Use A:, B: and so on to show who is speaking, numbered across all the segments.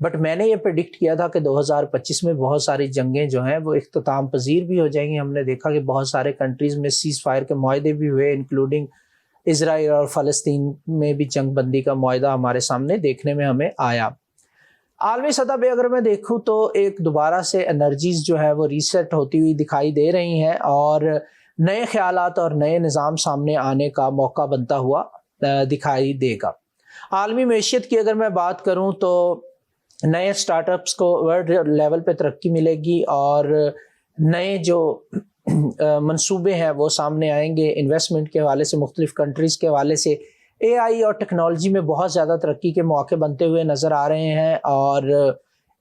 A: But میں نے یہ پریڈکٹ کیا تھا کہ 2025 میں بہت ساری جنگیں جو ہیں وہ اختتام پذیر بھی ہو جائیں گی. ہم نے دیکھا کہ بہت سارے کنٹریز میں سیز فائر کے معاہدے بھی ہوئے، انکلوڈنگ اسرائیل اور فلسطین میں بھی جنگ بندی کا معاہدہ ہمارے سامنے دیکھنے میں ہمیں آیا. عالمی سطح پہ اگر میں دیکھوں تو ایک دوبارہ سے انرجیز جو ہے وہ ریسیٹ ہوتی ہوئی دکھائی دے رہی ہیں اور نئے خیالات اور نئے نظام سامنے آنے کا موقع بنتا ہوا دکھائی دے گا. عالمی معیشت کی اگر میں بات کروں تو نئے سٹارٹ اپس کو ورلڈ لیول پہ ترقی ملے گی اور نئے جو منصوبے ہیں وہ سامنے آئیں گے. انویسٹمنٹ کے حوالے سے مختلف کنٹریز کے حوالے سے اے آئی اور ٹیکنالوجی میں بہت زیادہ ترقی کے مواقع بنتے ہوئے نظر آ رہے ہیں اور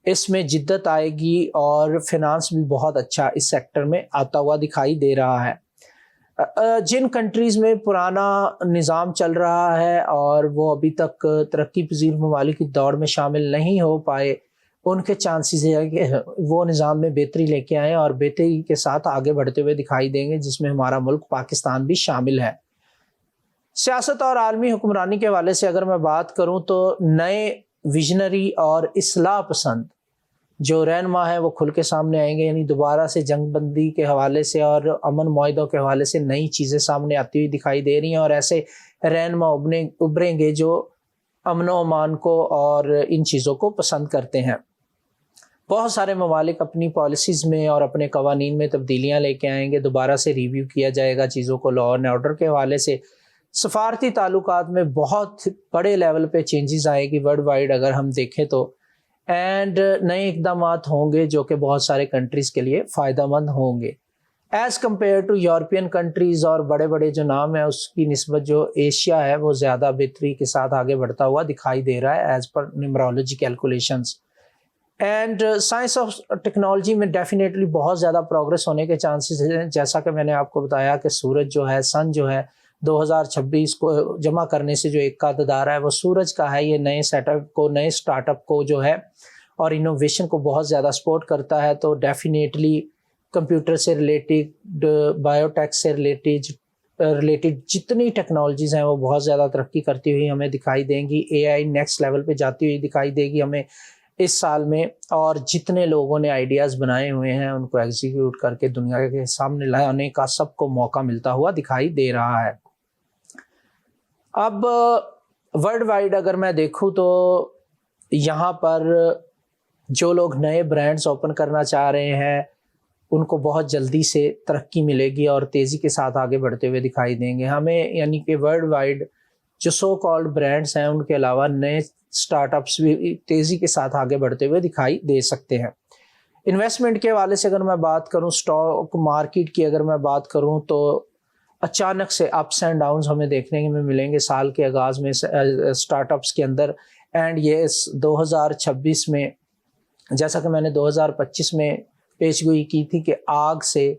A: اس میں جدت آئے گی اور فنانس بھی بہت اچھا اس سیکٹر میں آتا ہوا دکھائی دے رہا ہے. جن کنٹریز میں پرانا نظام چل رہا ہے اور وہ ابھی تک ترقی پذیر ممالک کی دوڑ میں شامل نہیں ہو پائے، ان کے چانسز ہے کہ وہ نظام میں بہتری لے کے آئیں اور بہتری کے ساتھ آگے بڑھتے ہوئے دکھائی دیں گے، جس میں ہمارا ملک پاکستان بھی شامل ہے. سیاست اور عالمی حکمرانی کے حوالے سے اگر میں بات کروں تو نئے ویژنری اور اصلاح پسند جو رہنما ہیں وہ کھل کے سامنے آئیں گے. یعنی دوبارہ سے جنگ بندی کے حوالے سے اور امن معاہدوں کے حوالے سے نئی چیزیں سامنے آتی ہوئی دکھائی دے رہی ہیں اور ایسے رہنما ابھریں گے جو امن و امان کو اور ان چیزوں کو پسند کرتے ہیں. بہت سارے ممالک اپنی پالیسیز میں اور اپنے قوانین میں تبدیلیاں لے کے آئیں گے. دوبارہ سے ریویو کیا جائے گا چیزوں کو. لا اینڈ آرڈر کے حوالے سے سفارتی تعلقات میں بہت بڑے لیول پہ چینجز آئے گی ورلڈ وائڈ اگر ہم دیکھیں تو، اینڈ نئے اقدامات ہوں گے جو کہ بہت سارے کنٹریز کے لیے فائدہ مند ہوں گے. As compare to European countries اور بڑے بڑے جو نام ہیں اس کی نسبت جو ایشیا ہے وہ زیادہ بہتری کے ساتھ آگے بڑھتا ہوا دکھائی دے رہا ہے as per numerology calculations. And science اور ٹیکنالوجی میں ڈیفینیٹلی بہت زیادہ پروگرس ہونے کے چانسز ہیں. جیسا کہ میں نے آپ کو بتایا کہ سورج جو ہے، سن جو ہے 2026 کو جمع کرنے سے جو ایک کا عدد آ رہا ہے وہ سورج کا ہے. یہ نئے سیٹ اپ کو، نئے سٹارٹ اپ کو جو ہے اور انوویشن کو بہت زیادہ سپورٹ کرتا ہے. تو ڈیفینیٹلی کمپیوٹر سے ریلیٹڈ، بایو ٹیک سے ریلیٹڈ جتنی ٹیکنالوجیز ہیں وہ بہت زیادہ ترقی کرتی ہوئی ہمیں دکھائی دیں گی. اے آئی نیکسٹ لیول پہ جاتی ہوئی دکھائی دے گی ہمیں اس سال میں، اور جتنے لوگوں نے آئیڈیاز بنائے ہوئے ہیں ان کو ایگزیکیوٹ کر کے دنیا کے سامنے لانے کا سب کو موقع ملتا ہوا دکھائی دے رہا ہے. اب ورلڈ وائڈ اگر میں دیکھوں تو یہاں پر جو لوگ نئے برانڈز اوپن کرنا چاہ رہے ہیں ان کو بہت جلدی سے ترقی ملے گی اور تیزی کے ساتھ آگے بڑھتے ہوئے دکھائی دیں گے ہمیں. یعنی کہ ورلڈ وائڈ جو سو کالڈ برانڈز ہیں ان کے علاوہ نئے سٹارٹ اپس بھی تیزی کے ساتھ آگے بڑھتے ہوئے دکھائی دے سکتے ہیں. انویسٹمنٹ کے حوالے سے اگر میں بات کروں، سٹاک مارکیٹ کی اگر میں بات کروں تو اچانک سے اپس اینڈ ڈاؤنز ہمیں دیکھنے میں ملیں گے سال کے آغاز میں سٹارٹ اپس کے اندر. اینڈ یہ 2026 میں، جیسا کہ میں نے 2025 میں پیش گوئی کی تھی کہ آگ سے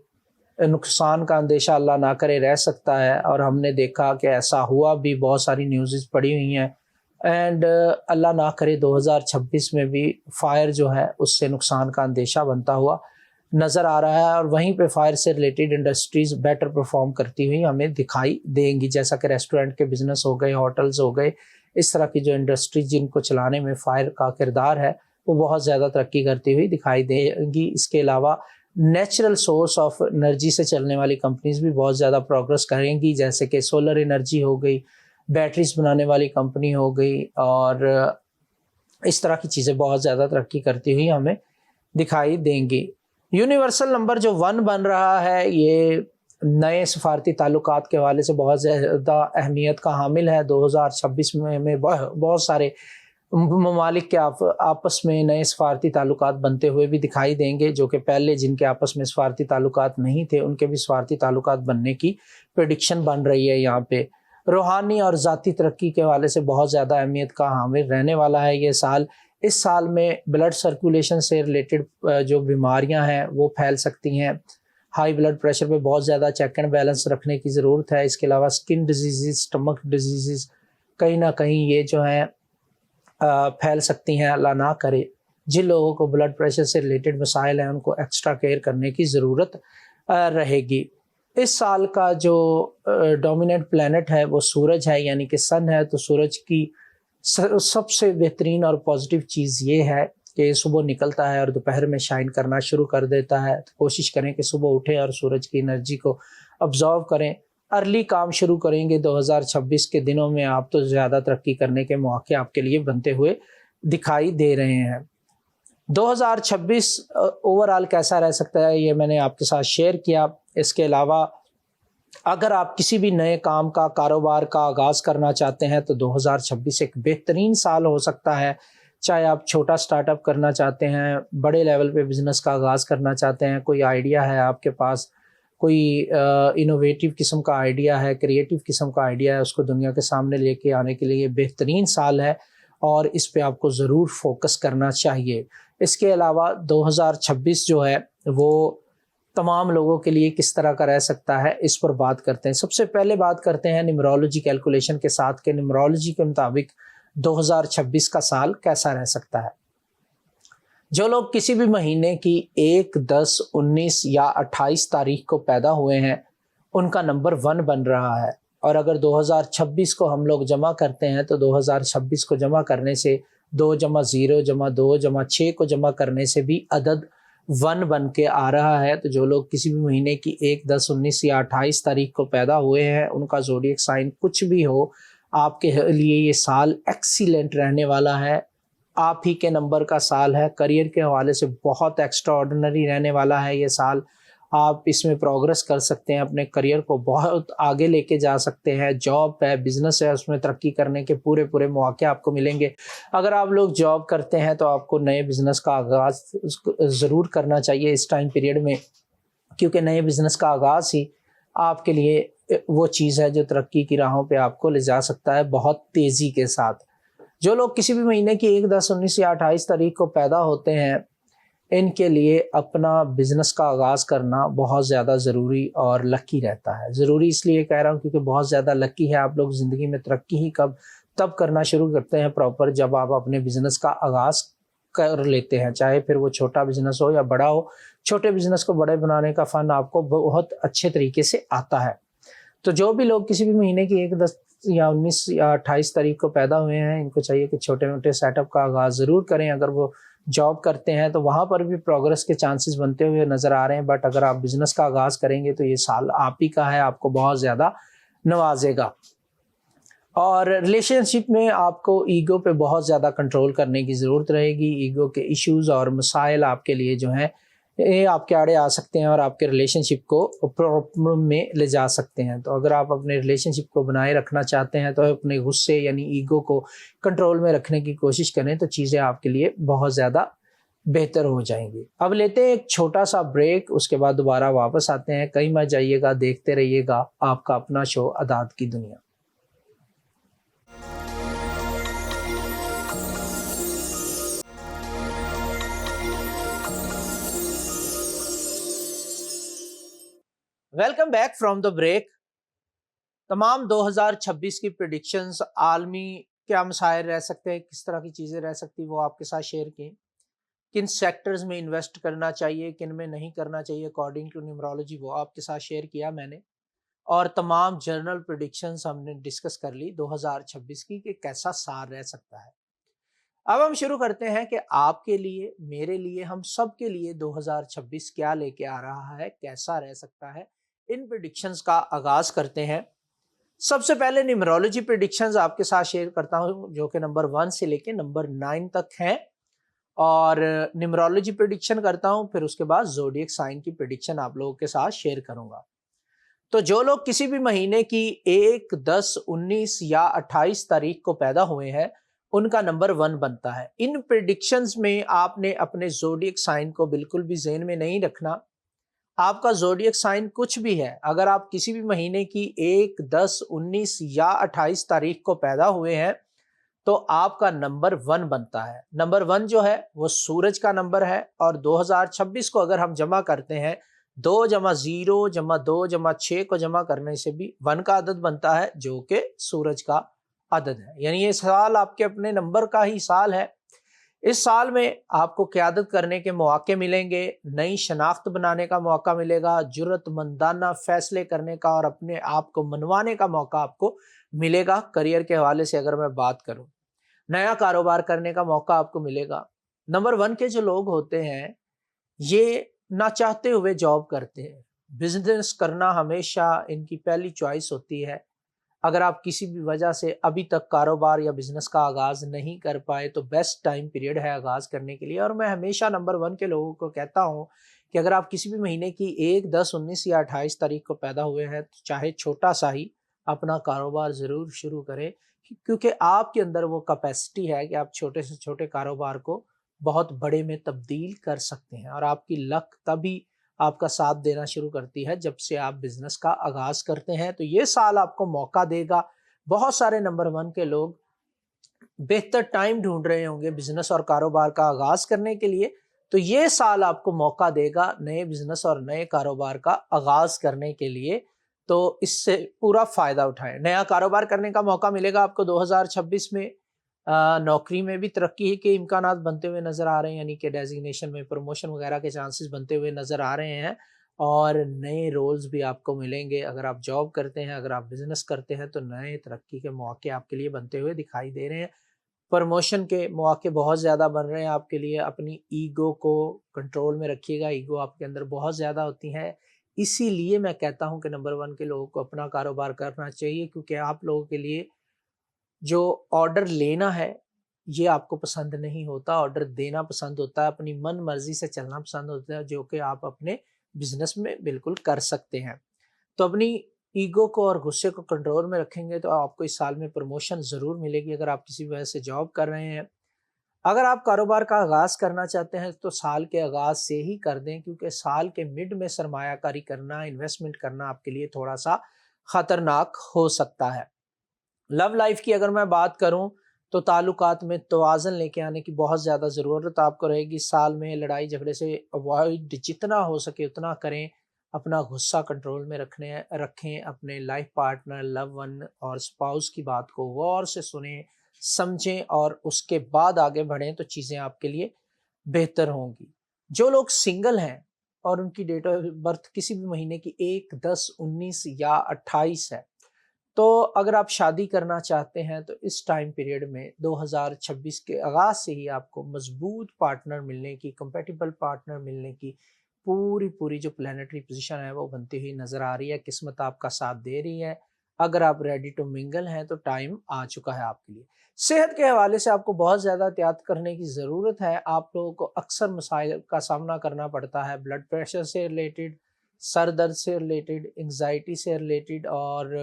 A: نقصان کا اندیشہ اللہ نہ کرے رہ سکتا ہے، اور ہم نے دیکھا کہ ایسا ہوا بھی. بہت ساری نیوزز پڑی ہوئی ہیں اینڈ اللہ نہ کرے 2026 میں بھی فائر جو ہے اس سے نقصان کا اندیشہ بنتا ہوا نظر آ رہا ہے. اور وہیں پہ فائر سے ریلیٹڈ انڈسٹریز بیٹر پرفارم کرتی ہوئی ہمیں دکھائی دیں گی، جیسا کہ ریسٹورنٹ کے بزنس ہو گئے، ہوٹلز ہو گئے. اس طرح کی جو انڈسٹریز جن کو چلانے میں فائر کا کردار ہے وہ بہت زیادہ ترقی کرتی ہوئی دکھائی دیں گی. اس کے علاوہ نیچرل سورس آف انرجی سے چلنے والی کمپنیز بھی بہت زیادہ پروگرس کریں گی، جیسے کہ سولر انرجی ہو گئی، بیٹریز بنانے والی کمپنی ہو گئی، اور اس طرح کی چیزیں بہت زیادہ ترقی کرتی ہوئی ہمیں دکھائی دیں گی. یونیورسل نمبر جو 1 بن رہا ہے یہ نئے سفارتی تعلقات کے حوالے سے بہت زیادہ اہمیت کا حامل ہے. 2026 میں بہت سارے ممالک کے آپس میں نئے سفارتی تعلقات بنتے ہوئے بھی دکھائی دیں گے، جو کہ پہلے جن کے آپس میں سفارتی تعلقات نہیں تھے ان کے بھی سفارتی تعلقات بننے کی پریڈکشن بن رہی ہے. یہاں پہ روحانی اور ذاتی ترقی کے حوالے سے بہت زیادہ اہمیت کا حامل رہنے والا ہے یہ سال. اس سال میں بلڈ سرکولیشن سے ریلیٹڈ جو بیماریاں ہیں وہ پھیل سکتی ہیں. ہائی بلڈ پریشر پہ بہت زیادہ چیک اینڈ بیلنس رکھنے کی ضرورت ہے. اس کے علاوہ اسکن ڈیزیزز، اسٹمک ڈیزیزز کہیں نہ کہیں یہ جو ہیں پھیل سکتی ہیں. اللہ نہ کرے جن لوگوں کو بلڈ پریشر سے ریلیٹڈ مسائل ہیں ان کو ایکسٹرا کیئر کرنے کی ضرورت رہے گی. اس سال کا جو ڈومیننٹ پلینٹ ہے وہ سورج ہے، یعنی کہ سن ہے. تو سورج کی سب سے بہترین اور پازیٹیو چیز یہ ہے کہ صبح نکلتا ہے اور دوپہر میں شائن کرنا شروع کر دیتا ہے. تو کوشش کریں کہ صبح اٹھیں اور سورج کی انرجی کو ابزارو کریں. ارلی کام شروع کریں گے 2026 کے دنوں میں آپ تو زیادہ ترقی کرنے کے مواقع آپ کے لیے بنتے ہوئے دکھائی دے رہے ہیں. 2026 اوورآل کیسا رہ سکتا ہے یہ میں نے آپ کے ساتھ شیئر کیا. اس کے علاوہ اگر آپ کسی بھی نئے کام کا کاروبار کا آغاز کرنا چاہتے ہیں تو 2026 ایک بہترین سال ہو سکتا ہے. چاہے آپ چھوٹا سٹارٹ اپ کرنا چاہتے ہیں، بڑے لیول پہ بزنس کا آغاز کرنا چاہتے ہیں، کوئی آئیڈیا ہے آپ کے پاس، کوئی انوویٹیو قسم کا آئیڈیا ہے، کریٹیو قسم کا آئیڈیا ہے، اس کو دنیا کے سامنے لے کے آنے کے لیے یہ بہترین سال ہے اور اس پہ آپ کو ضرور فوکس کرنا چاہیے. اس کے علاوہ 2026 جو ہے وہ تمام لوگوں کے لیے کس طرح کا رہ سکتا ہے اس پر بات کرتے ہیں. سب سے پہلے بات کرتے ہیں نیمرولوجی کیلکولیشن کے ساتھ کہ نیمرولوجی کے مطابق 2026 کا سال کیسا رہ سکتا ہے. جو لوگ کسی بھی مہینے کی 1، 10، 19 یا 28 تاریخ کو پیدا ہوئے ہیں ان کا نمبر 1 بن رہا ہے. اور اگر 2026 کو ہم لوگ جمع کرتے ہیں تو 2026 کو جمع کرنے سے 2 + 0 + 2 + 6 کو جمع کرنے سے بھی عدد 1 بن کے آ رہا ہے. تو جو لوگ کسی بھی مہینے کی 1، 10، 19 یا 28 تاریخ کو پیدا ہوئے ہیں ان کا زوڈیک سائن کچھ بھی ہو، آپ کے لیے یہ سال ایکسیلنٹ رہنے والا ہے. آپ ہی کے نمبر کا سال ہے. کریئر کے حوالے سے بہت ایکسٹرا آرڈنری رہنے والا ہے یہ سال. آپ اس میں پروگرس کر سکتے ہیں، اپنے کریئر کو بہت آگے لے کے جا سکتے ہیں. جاب ہے، بزنس ہے، اس میں ترقی کرنے کے پورے مواقع آپ کو ملیں گے. اگر آپ لوگ جاب کرتے ہیں تو آپ کو نئے بزنس کا آغاز ضرور کرنا چاہیے اس ٹائم پیریڈ میں، کیونکہ نئے بزنس کا آغاز ہی آپ کے لیے وہ چیز ہے جو ترقی کی راہوں پہ آپ کو لے جا سکتا ہے بہت تیزی کے ساتھ. جو لوگ کسی بھی مہینے کی 1، 10، 19 یا 28 تاریخ کو پیدا ہوتے ہیں ان کے لیے اپنا بزنس کا آغاز کرنا بہت زیادہ ضروری اور لکی رہتا ہے. ضروری اس لیے کہہ رہا ہوں کیونکہ بہت زیادہ لکی ہے. آپ لوگ زندگی میں ترقی ہی تب کرنا شروع کرتے ہیں پراپر جب آپ اپنے بزنس کا آغاز کر لیتے ہیں، چاہے پھر وہ چھوٹا بزنس ہو یا بڑا ہو. چھوٹے بزنس کو بڑے بنانے کا فن آپ کو بہت اچھے طریقے سے آتا ہے. تو جو بھی لوگ کسی بھی مہینے کی 1، 10 یا 19 یا 28 تاریخ کو پیدا ہوئے ہیں ان کو چاہیے کہ چھوٹے موٹے سیٹ اپ کا آغاز ضرور کریں. اگر وہ جاب کرتے ہیں تو وہاں پر بھی پروگرس کے چانسز بنتے ہوئے نظر آ رہے ہیں، بٹ اگر آپ بزنس کا آغاز کریں گے تو یہ سال آپ ہی کا ہے، آپ کو بہت زیادہ نوازے گا. اور ریلیشن شپ میں آپ کو ایگو پہ بہت زیادہ کنٹرول کرنے کی ضرورت رہے گی. ایگو کے ایشوز اور مسائل آپ کے لیے جو ہیں یہ آپ کے آڑے آ سکتے ہیں اور آپ کے ریلیشن شپ کو پرابلم میں لے جا سکتے ہیں. تو اگر آپ اپنے ریلیشن شپ کو بنائے رکھنا چاہتے ہیں تو اپنے غصے یعنی ایگو کو کنٹرول میں رکھنے کی کوشش کریں تو چیزیں آپ کے لیے بہت زیادہ بہتر ہو جائیں گی. اب لیتے ہیں ایک چھوٹا سا بریک، اس کے بعد دوبارہ واپس آتے ہیں. کہیں مت جائیے گا، دیکھتے رہیے گا آپ کا اپنا شو عداد کی دنیا. Welcome back from the break. تمام 2026 کی پریڈکشنز، عالمی کیا مسائل رہ سکتے ہیں، کس طرح کی چیزیں رہ سکتی وہ آپ کے ساتھ شیئر کی. کن سیکٹرز میں انویسٹ کرنا چاہیے، کن میں نہیں کرنا چاہیے اکارڈنگ ٹو نیمرولوجی وہ آپ کے ساتھ شیئر کیا میں نے. اور تمام جرنل پریڈکشنز ہم نے ڈسکس کر لی 2026 کی کہ کیسا سال رہ سکتا ہے. اب ہم شروع کرتے ہیں کہ آپ کے لیے، میرے لیے، ہم سب کے لیے 2026 کیا لے کے آ رہا ہے، کیسا رہ سکتا ہے. ان پریڈکشنز کا آغاز کرتے ہیں. سب سے پہلے نیمرولوجی پریڈکشنز آپ کے ساتھ شیئر کرتا ہوں جو کہ نمبر 1 سے لے کے نمبر 9 تک ہیں. اور نیمرولوجی پریڈکشن کرتا ہوں، پھر اس کے بعد زوڈیک سائن کی پریڈکشن آپ لوگوں کے ساتھ شیئر کروں گا. تو جو لوگ کسی بھی مہینے کی 1، 10، 19 یا 28 تاریخ کو پیدا ہوئے ہیں ان کا نمبر 1 بنتا ہے. ان پریڈکشنز میں آپ نے اپنے زوڈیک سائن کو بالکل بھی ذہن میں نہیں رکھنا. آپ کا زوڈیک سائن کچھ بھی ہے، اگر آپ کسی بھی مہینے کی 1، 10، 19 یا 28 تاریخ کو پیدا ہوئے ہیں تو آپ کا نمبر 1 بنتا ہے. نمبر 1 جو ہے وہ سورج کا نمبر ہے اور 2026 کو اگر ہم جمع کرتے ہیں 2 + 0 + 2 + 6 کو جمع کرنے سے بھی 1 کا عدد بنتا ہے جو کہ سورج کا عدد ہے. یعنی یہ سال آپ کے اپنے نمبر کا ہی سال ہے. اس سال میں آپ کو قیادت کرنے کے مواقع ملیں گے، نئی شناخت بنانے کا موقع ملے گا، جرأت مندانہ فیصلے کرنے کا اور اپنے آپ کو منوانے کا موقع آپ کو ملے گا. کریئر کے حوالے سے اگر میں بات کروں نیا کاروبار کرنے کا موقع آپ کو ملے گا۔ نمبر 1 کے جو لوگ ہوتے ہیں یہ نہ چاہتے ہوئے جاب کرتے ہیں، بزنس کرنا ہمیشہ ان کی پہلی چوائس ہوتی ہے۔ اگر آپ کسی بھی وجہ سے ابھی تک کاروبار یا بزنس کا آغاز نہیں کر پائے تو بیسٹ ٹائم پیریڈ ہے آغاز کرنے کے لیے۔ اور میں ہمیشہ نمبر 1 کے لوگوں کو کہتا ہوں کہ اگر آپ کسی بھی مہینے کی 1، 10، 19 یا 28 تاریخ کو پیدا ہوئے ہیں تو چاہے چھوٹا سا ہی اپنا کاروبار ضرور شروع کریں، کیونکہ آپ کے اندر وہ کیپیسٹی ہے کہ آپ چھوٹے سے چھوٹے کاروبار کو بہت بڑے میں تبدیل کر سکتے ہیں۔ اور آپ کی لک تبھی آپ کا ساتھ دینا شروع کرتی ہے جب سے آپ بزنس کا آغاز کرتے ہیں۔ تو یہ سال آپ کو موقع دے گا۔ بہت سارے نمبر 1 کے لوگ بہتر ٹائم ڈھونڈ رہے ہوں گے بزنس اور کاروبار کا آغاز کرنے کے لیے، تو یہ سال آپ کو موقع دے گا نئے بزنس اور نئے کاروبار کا آغاز کرنے کے لیے۔ تو اس سے پورا فائدہ اٹھائیں۔ نیا کاروبار کرنے کا موقع ملے گا آپ کو 2026 میں۔ نوکری میں بھی ترقی کے امکانات بنتے ہوئے نظر آ رہے ہیں، یعنی کہ ڈیزگنیشن میں پروموشن وغیرہ کے چانسز بنتے ہوئے نظر آ رہے ہیں، اور نئے رولز بھی آپ کو ملیں گے۔ اگر آپ جاب کرتے ہیں، اگر آپ بزنس کرتے ہیں تو نئے ترقی کے مواقع آپ کے لیے بنتے ہوئے دکھائی دے رہے ہیں۔ پروموشن کے مواقع بہت زیادہ بن رہے ہیں آپ کے لیے۔ اپنی ایگو کو کنٹرول میں رکھیے گا، ایگو آپ کے اندر بہت زیادہ ہوتی ہے، اسی لیے میں کہتا ہوں کہ نمبر 1 کے لوگوں کو اپنا کاروبار کرنا چاہیے، کیونکہ آپ لوگوں کے لیے جو آرڈر لینا ہے یہ آپ کو پسند نہیں ہوتا، آرڈر دینا پسند ہوتا ہے، اپنی من مرضی سے چلنا پسند ہوتا ہے، جو کہ آپ اپنے بزنس میں بالکل کر سکتے ہیں۔ تو اپنی ایگو کو اور غصے کو کنٹرول میں رکھیں گے تو آپ کو اس سال میں پروموشن ضرور ملے گی اگر آپ کسی وجہ سے جاب کر رہے ہیں۔ اگر آپ کاروبار کا آغاز کرنا چاہتے ہیں تو سال کے آغاز سے ہی کر دیں، کیونکہ سال کے مڈ میں سرمایہ کاری کرنا، انویسٹمنٹ کرنا آپ کے لیے تھوڑا سا خطرناک ہو سکتا ہے۔ لو لائف کی اگر میں بات کروں تو تعلقات میں توازن لے کے آنے کی بہت زیادہ ضرورت آپ کو رہے گی۔ سال میں لڑائی جھگڑے سے اوائڈ جتنا ہو سکے اتنا کریں، اپنا غصہ کنٹرول میں رکھیں، اپنے لائف پارٹنر، لو ون اور سپاؤس کی بات کو غور سے سنیں، سمجھیں اور اس کے بعد آگے بڑھیں تو چیزیں آپ کے لیے بہتر ہوں گی۔ جو لوگ سنگل ہیں اور ان کی ڈیٹ آف برتھ کسی بھی مہینے کی 1، 10، 19 یا 28 ہے، تو اگر آپ شادی کرنا چاہتے ہیں تو اس ٹائم پیریڈ میں 2026 کے آغاز سے ہی آپ کو مضبوط پارٹنر ملنے کی، کمپیٹیبل پارٹنر ملنے کی پوری جو پلانیٹری پوزیشن ہے وہ بنتی ہوئی نظر آ رہی ہے۔ قسمت آپ کا ساتھ دے رہی ہے۔ اگر آپ ریڈی ٹو منگل ہیں تو ٹائم آ چکا ہے آپ کے لیے۔ صحت کے حوالے سے آپ کو بہت زیادہ احتیاط کرنے کی ضرورت ہے۔ آپ لوگوں کو اکثر مسائل کا سامنا کرنا پڑتا ہے، بلڈ پریشر سے ریلیٹڈ، سر درد سے ریلیٹڈ، انگزائٹی سے ریلیٹڈ اور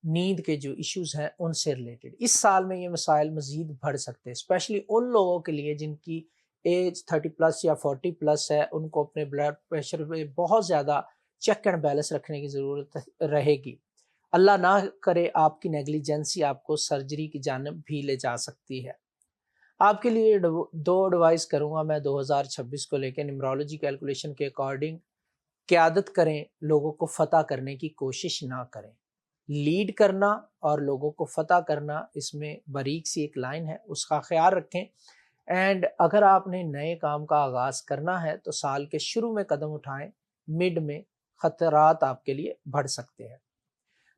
A: نیند کے جو ایشوز ہیں ان سے ریلیٹڈ۔ اس سال میں یہ مسائل مزید بڑھ سکتے ہیں، اسپیشلی ان لوگوں کے لیے جن کی ایج 30+ یا 40+ ہے۔ ان کو اپنے بلڈ پریشر پہ بہت زیادہ چیک اینڈ بیلنس رکھنے کی ضرورت رہے گی۔ اللہ نہ کرے آپ کی نیگلیجنسی آپ کو سرجری کی جانب بھی لے جا سکتی ہے۔ آپ کے لیے 2 ایڈوائز کروں گا میں 2026 کو لے کے۔ نیمرولوجی کیلکولیشن کے اکارڈنگ قیادت کریں، لوگوں کو فتح کرنے کی کوشش نہ کریں۔ لیڈ کرنا اور لوگوں کو فتح کرنا، اس میں باریک سی ایک لائن ہے، اس کا خیال رکھیں۔ اینڈ اگر آپ نے نئے کام کا آغاز کرنا ہے تو سال کے شروع میں قدم اٹھائیں، مڈ میں خطرات آپ کے لیے بڑھ سکتے ہیں۔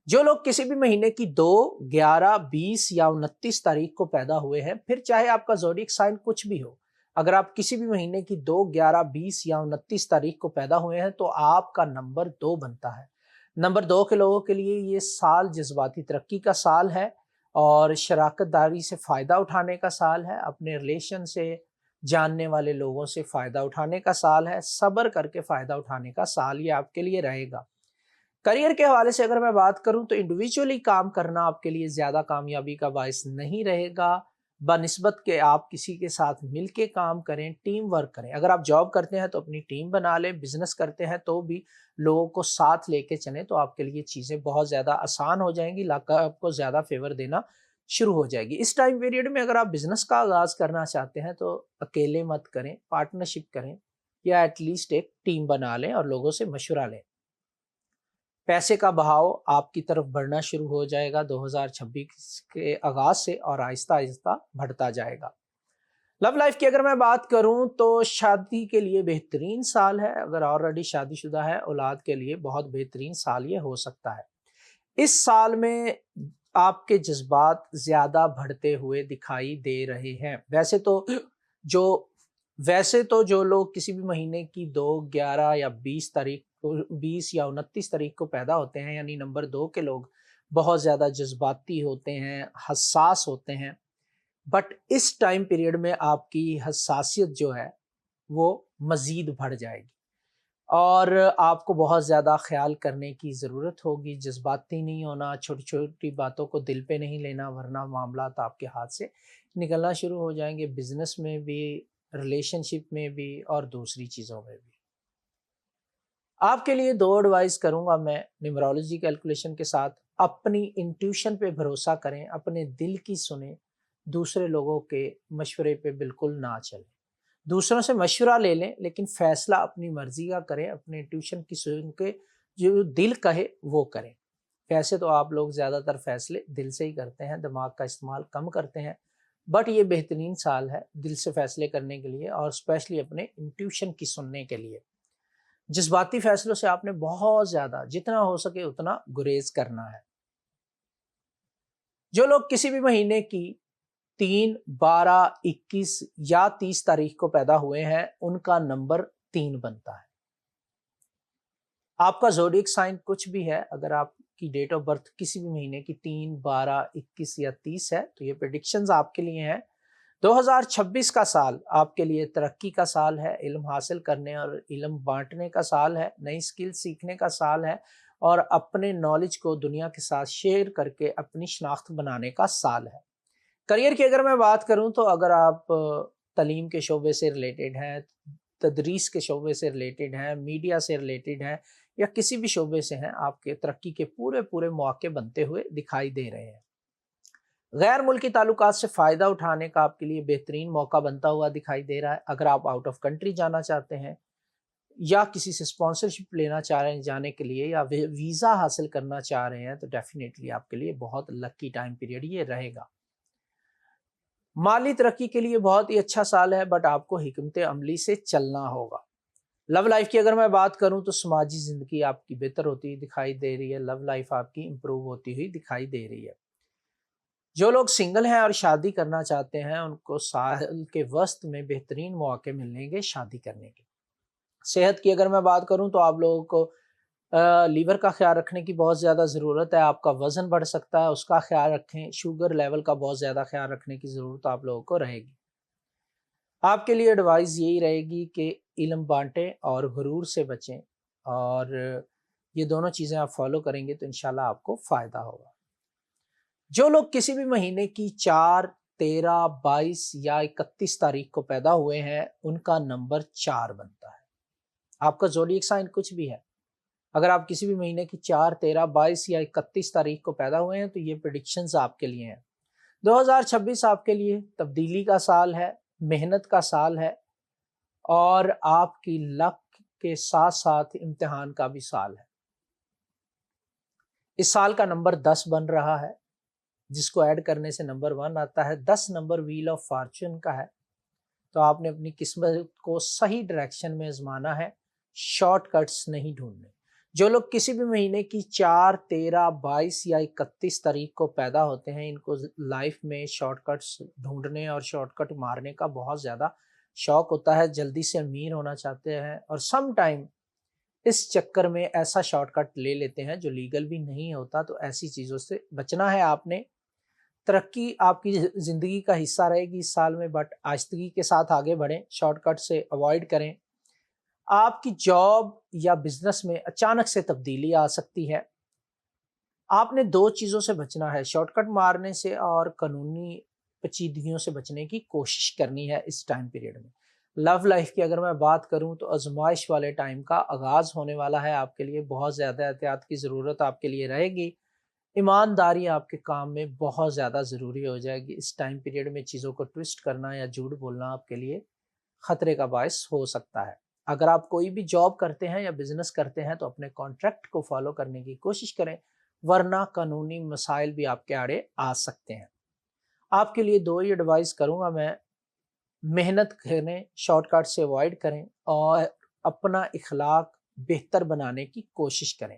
A: جو لوگ کسی بھی مہینے کی 2، 11، 20 یا 29 تاریخ کو پیدا ہوئے ہیں، پھر چاہے آپ کا زوڈیک سائن کچھ بھی ہو، اگر آپ کسی بھی مہینے کی 2، 11، 20 یا 29 تاریخ کو پیدا ہوئے ہیں تو آپ کا نمبر 2 بنتا ہے۔ نمبر 2 کے لوگوں کے لیے یہ سال جذباتی ترقی کا سال ہے اور شراکت داری سے فائدہ اٹھانے کا سال ہے، اپنے ریلیشن سے، جاننے والے لوگوں سے فائدہ اٹھانے کا سال ہے، صبر کر کے فائدہ اٹھانے کا سال یہ آپ کے لیے رہے گا۔ کریئر کے حوالے سے اگر میں بات کروں تو انڈیویجولی کام کرنا آپ کے لیے زیادہ کامیابی کا باعث نہیں رہے گا، بنسبت کہ آپ کسی کے ساتھ مل کے کام کریں، ٹیم ورک کریں۔ اگر آپ جاب کرتے ہیں تو اپنی ٹیم بنا لیں، بزنس کرتے ہیں تو بھی لوگوں کو ساتھ لے کے چلیں تو آپ کے لیے چیزیں بہت زیادہ آسان ہو جائیں گی، لاکہ آپ کو زیادہ فیور دینا شروع ہو جائے گی۔ اس ٹائم پیریڈ میں اگر آپ بزنس کا آغاز کرنا چاہتے ہیں تو اکیلے مت کریں، پارٹنرشپ کریں یا ایٹ لیسٹ ایک ٹیم بنا لیں اور لوگوں سے مشورہ لیں۔ پیسے کا بہاؤ آپ کی طرف بڑھنا شروع ہو جائے گا 2026 کے آغاز سے اور آہستہ آہستہ بڑھتا جائے گا۔ لو لائف کی اگر میں بات کروں تو شادی کے لیے بہترین سال ہے۔ اگر آلریڈی شادی شدہ ہے، اولاد کے لیے بہت بہترین سال یہ ہو سکتا ہے۔ اس سال میں آپ کے جذبات زیادہ بڑھتے ہوئے دکھائی دے رہے ہیں۔ ویسے تو جو لوگ کسی بھی مہینے کی 2، 11 یا 20 تاریخ کو، 20 یا 29 تاریخ کو پیدا ہوتے ہیں، یعنی نمبر 2 کے لوگ بہت زیادہ جذباتی ہوتے ہیں، حساس ہوتے ہیں، بٹ اس ٹائم پیریڈ میں آپ کی حساسیت جو ہے وہ مزید بڑھ جائے گی اور آپ کو بہت زیادہ خیال کرنے کی ضرورت ہوگی۔ جذباتی نہیں ہونا، چھوٹی چھوٹی باتوں کو دل پہ نہیں لینا، ورنہ معاملات آپ کے ہاتھ سے نکلنا شروع ہو جائیں گے، بزنس میں بھی، ریلیشن شپ میں بھی اور دوسری چیزوں میں بھی۔ آپ کے لیے 2 ایڈوائز کروں گا میں نیمرولوجی کیلکولیشن کے ساتھ۔ اپنی انٹیوشن پہ بھروسہ کریں، اپنے دل کی سنیں، دوسرے لوگوں کے مشورے پہ بالکل نہ چلیں۔ دوسروں سے مشورہ لے لیں لیکن فیصلہ اپنی مرضی کا کریں، اپنے ٹیوشن کی سن کے جو دل کہے وہ کریں۔ ویسے تو آپ لوگ زیادہ تر فیصلے دل سے ہی کرتے ہیں، دماغ کا استعمال کم کرتے ہیں، بٹ یہ بہترین سال ہے دل سے فیصلے کرنے کے لیے اور اسپیشلی اپنے انٹیوشن کی سننے کے لیے۔ جذباتی فیصلوں سے آپ نے بہت زیادہ، جتنا ہو سکے اتنا گریز کرنا ہے۔ جو لوگ کسی بھی مہینے کی 3، 12، 21 یا 30 تاریخ کو پیدا ہوئے ہیں، ان کا نمبر 3 بنتا ہے۔ آپ کا زوڈیک سائن کچھ بھی ہے، اگر آپ کی ڈیٹ آف برتھ کسی بھی مہینے کی 3، 12، 21 یا 30 ہے تو یہ پریڈکشنز آپ کے لیے ہیں۔ 2026 کا سال آپ کے لیے ترقی کا سال ہے، علم حاصل کرنے اور علم بانٹنے کا سال ہے، نئی سکل سیکھنے کا سال ہے اور اپنے نالج کو دنیا کے ساتھ شیئر کر کے اپنی شناخت بنانے کا سال ہے۔ کریئر کی اگر میں بات کروں تو اگر آپ تعلیم کے شعبے سے ریلیٹڈ ہیں، تدریس کے شعبے سے ریلیٹڈ ہیں، میڈیا سے ریلیٹڈ ہیں یا کسی بھی شعبے سے ہیں، آپ کے ترقی کے پورے مواقع بنتے ہوئے دکھائی دے رہے ہیں۔ غیر ملکی تعلقات سے فائدہ اٹھانے کا آپ کے لیے بہترین موقع بنتا ہوا دکھائی دے رہا ہے۔ اگر آپ آؤٹ آف کنٹری جانا چاہتے ہیں یا کسی سے اسپانسرشپ لینا چاہ رہے ہیں جانے کے لیے یا ویزا حاصل کرنا چاہ رہے ہیں تو ڈیفینیٹلی آپ کے لیے بہت لکی ٹائم پیریڈ یہ رہے گا۔ مالی ترقی کے لیے بہت ہی اچھا سال ہے، بٹ آپ کو حکمت عملی سے چلنا ہوگا۔ لو لائف کی اگر میں بات کروں تو سماجی زندگی آپ کی بہتر ہوتی ہوئی دکھائی دے رہی ہے، لو لائف آپ کی امپروو ہوتی ہوئی دکھائی دے رہی ہے۔ جو لوگ سنگل ہیں اور شادی کرنا چاہتے ہیں ان کو سال کے وسط میں بہترین مواقع ملیں گے شادی کرنے کے۔ صحت کی اگر میں بات کروں تو آپ لوگوں کو لیور کا خیال رکھنے کی بہت زیادہ ضرورت ہے، آپ کا وزن بڑھ سکتا ہے، اس کا خیال رکھیں، شوگر لیول کا بہت زیادہ خیال رکھنے کی ضرورت آپ لوگوں کو رہے گی۔ آپ کے لیے ایڈوائز یہی رہے گی کہ علم بانٹیں اور غرور سے بچیں، اور یہ دونوں چیزیں آپ فالو کریں گے تو انشاءاللہ آپ کو فائدہ ہوگا۔ جو لوگ کسی بھی مہینے کی 4، 13، 22 یا 31 تاریخ کو پیدا ہوئے ہیں ان کا نمبر 4 بنتا ہے۔ آپ کا زوڈیک سائن کچھ بھی ہے، اگر آپ کسی بھی مہینے کی 4، 13، 22 یا 31 تاریخ کو پیدا ہوئے ہیں تو یہ پریڈکشنز آپ کے لیے ہیں۔ 2026 آپ کے لیے تبدیلی کا سال ہے، محنت کا سال ہے اور آپ کی لک کے ساتھ ساتھ امتحان کا بھی سال ہے۔ اس سال کا نمبر 10 بن رہا ہے، جس کو ایڈ کرنے سے نمبر 1 آتا ہے۔ 10 نمبر ویل آف فارچون کا ہے، تو آپ نے اپنی قسمت کو صحیح ڈائریکشن میں آزمانا ہے، شارٹ کٹس نہیں ڈھونڈنے۔ جو لوگ کسی بھی مہینے کی 4، 13، 22 یا 31 تاریخ کو پیدا ہوتے ہیں ان کو لائف میں شارٹ کٹس ڈھونڈنے اور شارٹ کٹ مارنے کا بہت زیادہ شوق ہوتا ہے، جلدی سے امیر ہونا چاہتے ہیں اور سم ٹائم اس چکر میں ایسا شارٹ کٹ لے لیتے ہیں جو لیگل بھی نہیں ہوتا، تو ایسی چیزوں سے بچنا ہے آپ نے۔ ترقی آپ کی زندگی کا حصہ رہے گی اس سال میں، بٹ آہستگی کے ساتھ آگے بڑھیں، شارٹ کٹ سے اوائڈ کریں۔ آپ کی جاب یا بزنس میں اچانک سے تبدیلی آ سکتی ہے، آپ نے 2 چیزوں سے بچنا ہے، شارٹ کٹ مارنے سے اور قانونی پیچیدگیوں سے بچنے کی کوشش کرنی ہے اس ٹائم پیریڈ میں۔ لو لائف کی اگر میں بات کروں تو آزمائش والے ٹائم کا آغاز ہونے والا ہے، آپ کے لیے بہت زیادہ احتیاط کی ضرورت آپ کے لیے رہے گی۔ ایمانداری آپ کے کام میں بہت زیادہ ضروری ہو جائے گی۔ اس ٹائم پیریڈ میں چیزوں کو ٹوسٹ کرنا یا جھوٹ بولنا آپ کے لیے خطرے کا باعث ہو سکتا ہے۔ اگر آپ کوئی بھی جاب کرتے ہیں یا بزنس کرتے ہیں تو اپنے کانٹریکٹ کو فالو کرنے کی کوشش کریں، ورنہ قانونی مسائل بھی آپ کے آڑے آ سکتے ہیں۔ آپ کے لیے 2 ہی ایڈوائز کروں گا میں، محنت کریں، شارٹ کٹ سے اوائڈ کریں اور اپنا اخلاق بہتر بنانے کی کوشش کریں۔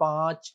A: 5,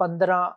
A: 15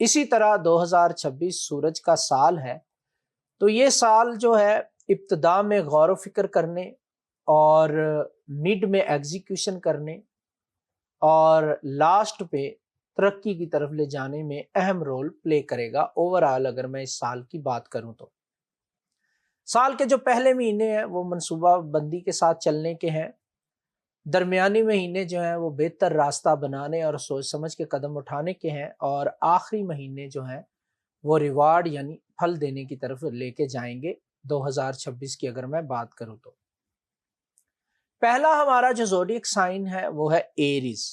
A: اسی طرح 2026 سورج کا سال ہے، تو یہ سال جو ہے ابتدا میں غور و فکر کرنے اور مڈ میں ایگزیکیوشن کرنے اور لاسٹ پہ ترقی کی طرف لے جانے میں اہم رول پلے کرے گا اوورآل۔ اگر میں اس سال کی بات کروں تو سال کے جو پہلے مہینے ہیں وہ منصوبہ بندی کے ساتھ چلنے کے ہیں، درمیانی مہینے جو ہیں وہ بہتر راستہ بنانے اور سوچ سمجھ کے قدم اٹھانے کے ہیں، اور آخری مہینے جو ہیں وہ ریوارڈ یعنی پھل دینے کی طرف لے کے جائیں گے 2026 کی اگر میں بات کروں تو۔ پہلا ہمارا جو زوڈیک سائن ہے وہ ہے ایریز۔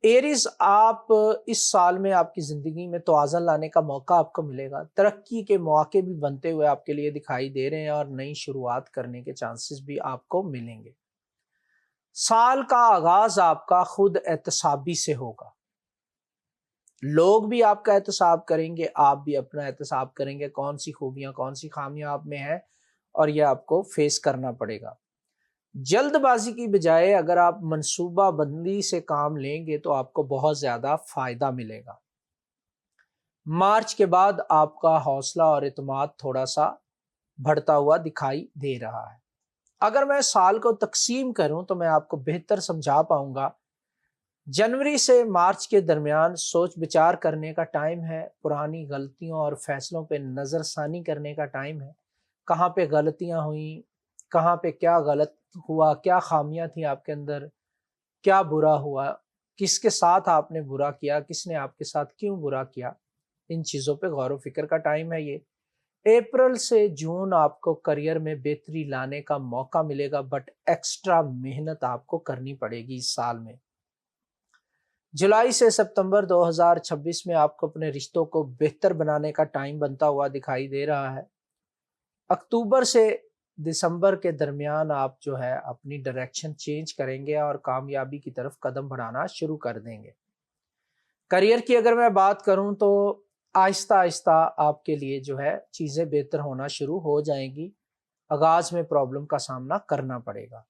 A: ایریز، آپ اس سال میں آپ کی زندگی میں توازن لانے کا موقع آپ کو ملے گا، ترقی کے مواقع بھی بنتے ہوئے آپ کے لیے دکھائی دے رہے ہیں اور نئی شروعات کرنے کے چانسز بھی آپ کو ملیں گے۔ سال کا آغاز آپ کا خود احتسابی سے ہوگا، لوگ بھی آپ کا احتساب کریں گے، آپ بھی اپنا احتساب کریں گے، کون سی خوبیاں کون سی خامیاں آپ میں ہیں، اور یہ آپ کو فیس کرنا پڑے گا۔ جلد بازی کی بجائے اگر آپ منصوبہ بندی سے کام لیں گے تو آپ کو بہت زیادہ فائدہ ملے گا۔ مارچ کے بعد آپ کا حوصلہ اور اعتماد تھوڑا سا بڑھتا ہوا دکھائی دے رہا ہے۔ اگر میں سال کو تقسیم کروں تو میں آپ کو بہتر سمجھا پاؤں گا۔ جنوری سے مارچ کے درمیان سوچ بچار کرنے کا ٹائم ہے، پرانی غلطیوں اور فیصلوں پہ نظر ثانی کرنے کا ٹائم ہے، کہاں پہ غلطیاں ہوئیں، کہاں پہ کیا غلط ہوا، کیا خامیاں تھیں آپ کے اندر، کیا برا ہوا، کس کے ساتھ آپ نے برا کیا، کس نے آپ کے ساتھ کیوں برا کیا، ان چیزوں پہ غور و فکر کا ٹائم ہے یہ۔ اپریل سے جون آپ کو کریئر میں بہتری لانے کا موقع ملے گا، بٹ ایکسٹرا محنت آپ کو کرنی پڑے گی اس سال میں۔ جولائی سے سپتمبر 2026 میں آپ کو اپنے رشتوں کو بہتر بنانے کا ٹائم بنتا ہوا دکھائی دے رہا ہے۔ اکتوبر سے دسمبر کے درمیان آپ جو ہے اپنی ڈائریکشن چینج کریں گے اور کامیابی کی طرف قدم بڑھانا شروع کر دیں گے۔ کریئر کی اگر میں بات کروں تو آہستہ آہستہ آپ کے لیے جو ہے چیزیں بہتر ہونا شروع ہو جائیں گی، آغاز میں پرابلم کا سامنا کرنا پڑے گا۔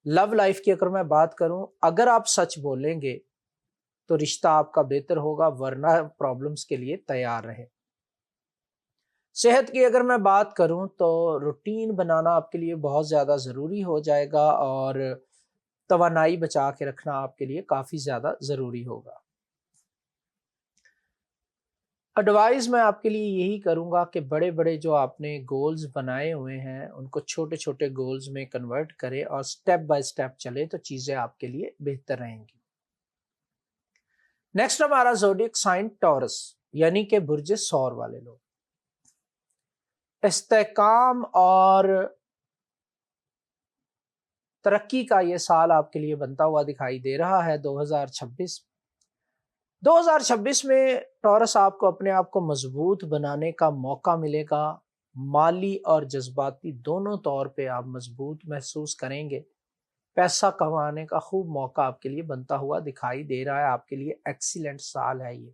A: لو لائف کی اگر میں بات کروں، اگر آپ سچ بولیں گے تو رشتہ آپ کا بہتر ہوگا، ورنہ پرابلمس کے لیے تیار رہے۔ صحت کی اگر میں بات کروں تو روٹین بنانا آپ کے لیے بہت زیادہ ضروری ہو جائے گا، اور توانائی بچا کے رکھنا آپ کے لیے کافی زیادہ ضروری ہوگا۔ ایڈوائز میں آپ کے لیے یہی کروں گا کہ بڑے بڑے جو آپ نے گولز بنائے ہوئے ہیں ان کو چھوٹے چھوٹے گولز میں کنورٹ کرے اور سٹیپ بائی سٹیپ چلے تو چیزیں آپ کے لیے بہتر رہیں گی۔ نیکسٹ ہمارا زوڈیک سائن ٹورس، یعنی کہ برج ثور والے لوگ۔ استحکام اور ترقی کا یہ سال آپ کے لیے بنتا ہوا دکھائی دے رہا ہے 2026 میں ٹورس آپ کو اپنے آپ کو مضبوط بنانے کا موقع ملے گا، مالی اور جذباتی دونوں طور پہ آپ مضبوط محسوس کریں گے۔ پیسہ کمانے کا خوب موقع آپ کے لیے بنتا ہوا دکھائی دے رہا ہے، آپ کے لیے ایکسیلنٹ سال ہے یہ۔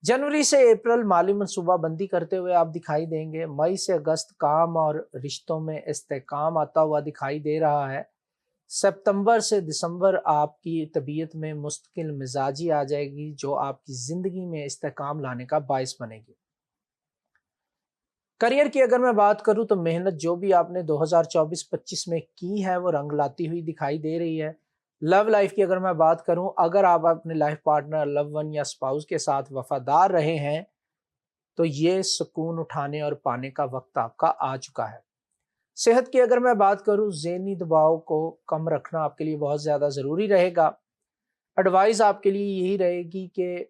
A: جنوری سے اپریل مالی منصوبہ بندی کرتے ہوئے آپ دکھائی دیں گے۔ مئی سے اگست کام اور رشتوں میں استحکام آتا ہوا دکھائی دے رہا ہے۔ سپتمبر سے دسمبر آپ کی طبیعت میں مستقل مزاجی آ جائے گی جو آپ کی زندگی میں استحکام لانے کا باعث بنے گی۔ کریئر کی اگر میں بات کروں تو محنت جو بھی آپ نے 2024-25 میں کی ہے وہ رنگ لاتی ہوئی دکھائی دے رہی ہے۔ لو لائف کی اگر میں بات کروں، اگر آپ اپنے لائف پارٹنر، لو ون یا اسپاؤس کے ساتھ وفادار رہے ہیں تو یہ سکون اٹھانے اور پانے کا وقت آپ کا آ چکا ہے۔ صحت کی اگر میں بات کروں، ذہنی دباؤ کو کم رکھنا آپ کے لیے بہت زیادہ ضروری رہے گا۔ ایڈوائز آپ کے لیے یہی رہے گی کہ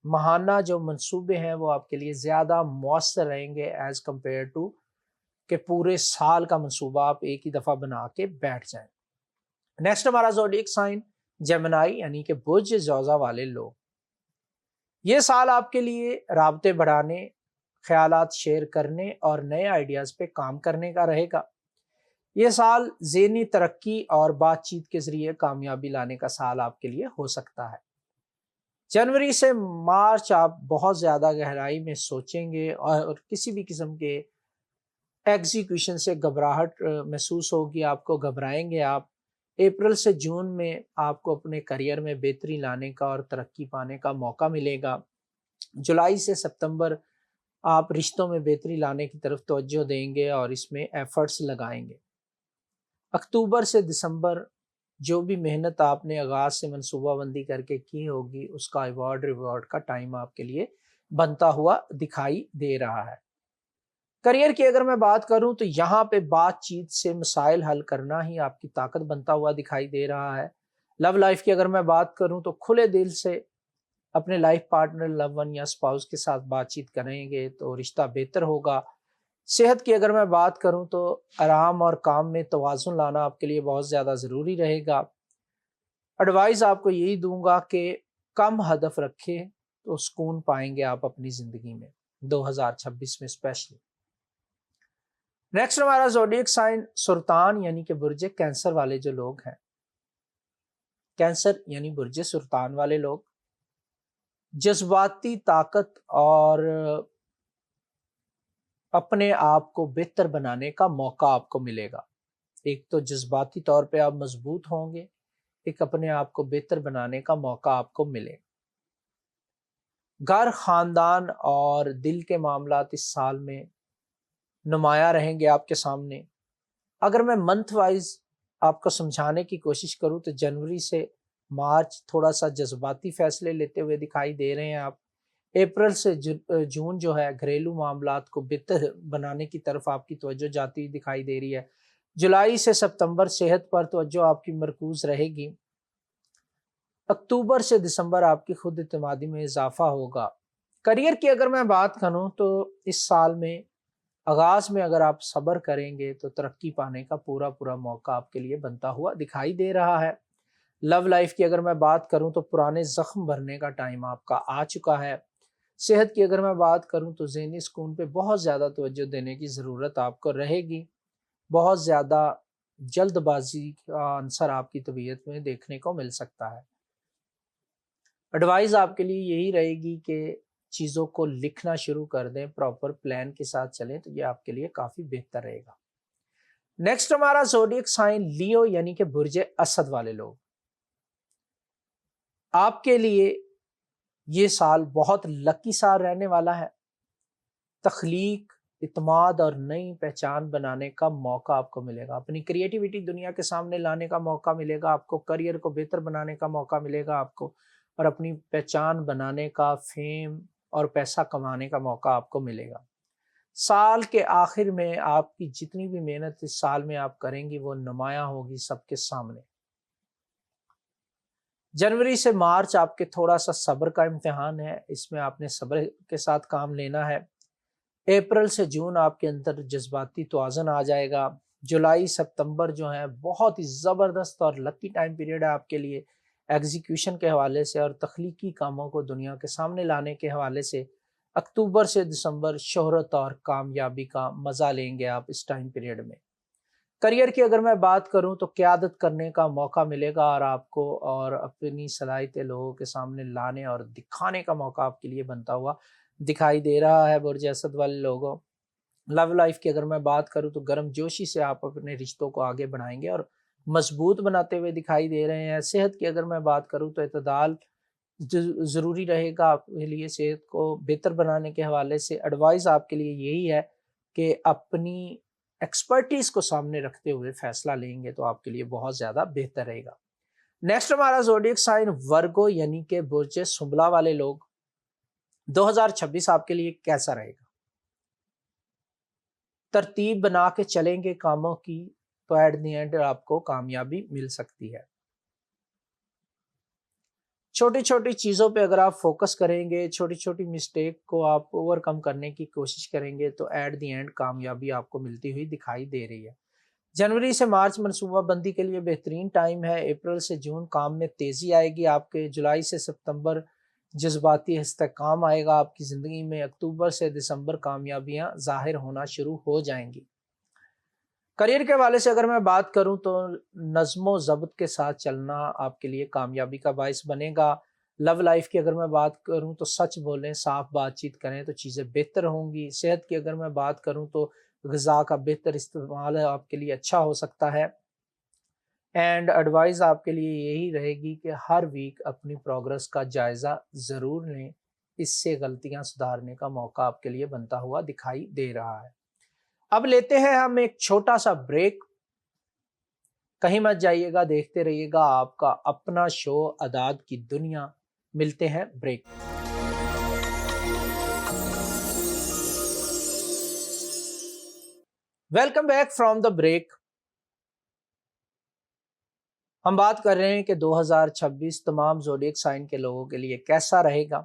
A: ماہانہ جو منصوبے ہیں وہ آپ کے لیے زیادہ مؤثر رہیں گے ایز کمپیئر ٹو کہ پورے سال کا منصوبہ آپ ایک ہی دفعہ بنا کے بیٹھ جائیں۔ نیکسٹ ہمارا زوڈیک سائن جیمنائی، یعنی کہ برج جوزا والے لوگ۔ یہ سال آپ کے لیے رابطے بڑھانے، خیالات شیئر کرنے اور نئے آئیڈیاز پہ کام کرنے کا رہے گا۔ یہ سال ذہنی ترقی اور بات چیت کے ذریعے کامیابی لانے کا سال آپ کے لیے ہو سکتا ہے۔ جنوری سے مارچ آپ بہت زیادہ گہرائی میں سوچیں گے اور کسی بھی قسم کے ایگزیکیوشن سے گھبراہٹ محسوس ہوگی، آپ کو گھبرائیں گے آپ، اپریل سے جون میں آپ کو اپنے کریئر میں بہتری لانے کا اور ترقی پانے کا موقع ملے گا۔ جولائی سے ستمبر آپ رشتوں میں بہتری لانے کی طرف توجہ دیں گے اور اس میں ایفرٹس لگائیں گے۔ اکتوبر سے دسمبر جو بھی محنت آپ نے آغاز سے منصوبہ بندی کر کے کی ہوگی، اس کا ایوارڈ ریوارڈ کا ٹائم آپ کے لیے بنتا ہوا دکھائی دے رہا ہے۔ کریئر کی اگر میں بات کروں تو یہاں پہ بات چیت سے مسائل حل کرنا ہی آپ کی طاقت بنتا ہوا دکھائی دے رہا ہے۔ لو لائف کی اگر میں بات کروں تو کھلے دل سے اپنے لائف پارٹنر، لو ون یا اسپاؤس کے ساتھ بات چیت کریں گے تو رشتہ بہتر ہوگا۔ صحت کی اگر میں بات کروں تو آرام اور کام میں توازن لانا آپ کے لیے بہت زیادہ ضروری رہے گا۔ ایڈوائز آپ کو یہی دوں گا کہ کم ہدف رکھے تو سکون پائیں گے آپ اپنی زندگی میں 2026 میں اسپیشلی۔ نیکسٹ ہمارا زوڈیک سائن سرطان یعنی کہ برج کینسر والے جو لوگ ہیں، کینسر یعنی برج سرطان والے لوگ جذباتی طاقت اور اپنے آپ کو بہتر بنانے کا موقع آپ کو ملے گا۔ ایک تو جذباتی طور پہ آپ مضبوط ہوں گے، ایک اپنے آپ کو بہتر بنانے کا موقع آپ کو ملے گا۔ گھر، خاندان اور دل کے معاملات اس سال میں نمایاں رہیں گے آپ کے سامنے۔ اگر میں منتھ وائز آپ کو سمجھانے کی کوشش کروں تو جنوری سے مارچ تھوڑا سا جذباتی فیصلے لیتے ہوئے دکھائی دے رہے ہیں آپ۔ اپریل سے جون جو ہے گھریلو معاملات کو بہتر بنانے کی طرف آپ کی توجہ جاتی ہوئی دکھائی دے رہی ہے۔ جولائی سے ستمبر صحت پر توجہ آپ کی مرکوز رہے گی۔ اکتوبر سے دسمبر آپ کی خود اعتمادی میں اضافہ ہوگا۔ کریئر کی اگر میں بات کروں تو اس سال میں آغاز میں اگر آپ صبر کریں گے تو ترقی پانے کا پورا موقع آپ کے لیے بنتا ہوا دکھائی دے رہا ہے۔ لو لائف کی اگر میں بات کروں تو پرانے زخم بھرنے کا ٹائم آپ کا آ چکا ہے۔ صحت کی اگر میں بات کروں تو ذہنی سکون پہ بہت زیادہ توجہ دینے کی ضرورت آپ کو رہے گی۔ بہت زیادہ جلد بازی کا عنصر آپ کی طبیعت میں دیکھنے کو مل سکتا ہے۔ ایڈوائز آپ کے لیے یہی رہے گی کہ چیزوں کو لکھنا شروع کر دیں، پراپر پلان کے ساتھ چلیں تو یہ آپ کے لیے کافی بہتر رہے گا۔ نیکسٹ ہمارا زوڈیک سائن لیو یعنی کہ برج اسد والے لوگ، آپ کے لیے یہ سال بہت لکی سال رہنے والا ہے۔ تخلیق، اعتماد اور نئی پہچان بنانے کا موقع آپ کو ملے گا۔ اپنی کریٹیوٹی دنیا کے سامنے لانے کا موقع ملے گا آپ کو، کریئر کو بہتر بنانے کا موقع ملے گا آپ کو، اور اپنی پہچان بنانے کا، فیم اور پیسہ کمانے کا موقع آپ کو ملے گا۔ سال کے آخر میں آپ کی جتنی بھی محنت اس سال میں آپ کریں گی وہ نمایاں ہوگی سب کے سامنے۔ جنوری سے مارچ آپ کے تھوڑا سا صبر کا امتحان ہے، اس میں آپ نے صبر کے ساتھ کام لینا ہے۔ اپریل سے جون آپ کے اندر جذباتی توازن آ جائے گا۔ جولائی ستمبر جو ہے بہت ہی زبردست اور لکی ٹائم پیریڈ ہے آپ کے لیے، ایگزیکیوشن کے حوالے سے اور تخلیقی کاموں کو دنیا کے سامنے لانے کے حوالے سے۔ اکتوبر سے دسمبر شہرت اور کامیابی کا مزہ لیں گے آپ اس ٹائم پیریڈ میں۔ کریئر کی اگر میں بات کروں تو قیادت کرنے کا موقع ملے گا اور آپ کو، اور اپنی صلاحیتیں لوگوں کے سامنے لانے اور دکھانے کا موقع آپ کے لیے بنتا ہوا دکھائی دے رہا ہے برج اسد والے لوگوں۔ لو لائف کی اگر میں بات کروں تو گرم جوشی سے آپ اپنے رشتوں کو آگے بڑھائیں گے اور مضبوط بناتے ہوئے دکھائی دے رہے ہیں۔ صحت کی اگر میں بات کروں تو اعتدال ضروری رہے گا آپ کے لیے۔ صحت کو بہتر بنانے کے حوالے سے ایڈوائز آپ کے لیے یہی ہے کہ اپنی ایکسپرٹیز کو سامنے رکھتے ہوئے فیصلہ لیں گے تو آپ کے لیے بہت زیادہ بہتر رہے گا۔ نیکسٹ ہمارا زوڈیک سائن ورگو یعنی کہ برج سنبلا والے لوگ، 2026 آپ کے لیے کیسا رہے گا؟ ترتیب بنا کے چلیں گے کاموں کی تو ایٹ دی اینڈ آپ کو کامیابی مل سکتی ہے۔ چھوٹی چھوٹی چیزوں پہ اگر آپ فوکس کریں گے، چھوٹی چھوٹی مسٹیک کو آپ اوور کم کرنے کی کوشش کریں گے تو ایٹ دی اینڈ کامیابی آپ کو ملتی ہوئی دکھائی دے رہی ہے۔ جنوری سے مارچ منصوبہ بندی کے لیے بہترین ٹائم ہے۔ اپریل سے جون کام میں تیزی آئے گی آپ کے۔ جولائی سے ستمبر جذباتی استحکام آئے گا آپ کی زندگی میں۔ اکتوبر سے دسمبر کامیابیاں ظاہر ہونا شروع ہو جائیں گی۔ کریئر کے حوالے سے اگر میں بات کروں تو نظم و ضبط کے ساتھ چلنا آپ کے لیے کامیابی کا باعث بنے گا۔ لو لائف کی اگر میں بات کروں تو سچ بولیں، صاف بات چیت کریں تو چیزیں بہتر ہوں گی۔ صحت کی اگر میں بات کروں تو غذا کا بہتر استعمال آپ کے لیے اچھا ہو سکتا ہے۔ اینڈ ایڈوائز آپ کے لیے یہی رہے گی کہ ہر ویک اپنی پروگرس کا جائزہ ضرور لیں، اس سے غلطیاں سدھارنے کا موقع آپ کے لیے بنتا ہوا دکھائی دے رہا ہے۔ اب لیتے ہیں ہم ایک چھوٹا سا بریک، کہیں مت جائیے گا، دیکھتے رہیے گا آپ کا اپنا شو اعداد کی دنیا۔ ملتے ہیں break. Welcome back from the break. ہم بات کر رہے ہیں کہ 2026 تمام زوڈیک سائن کے لوگوں کے لیے کیسا رہے گا۔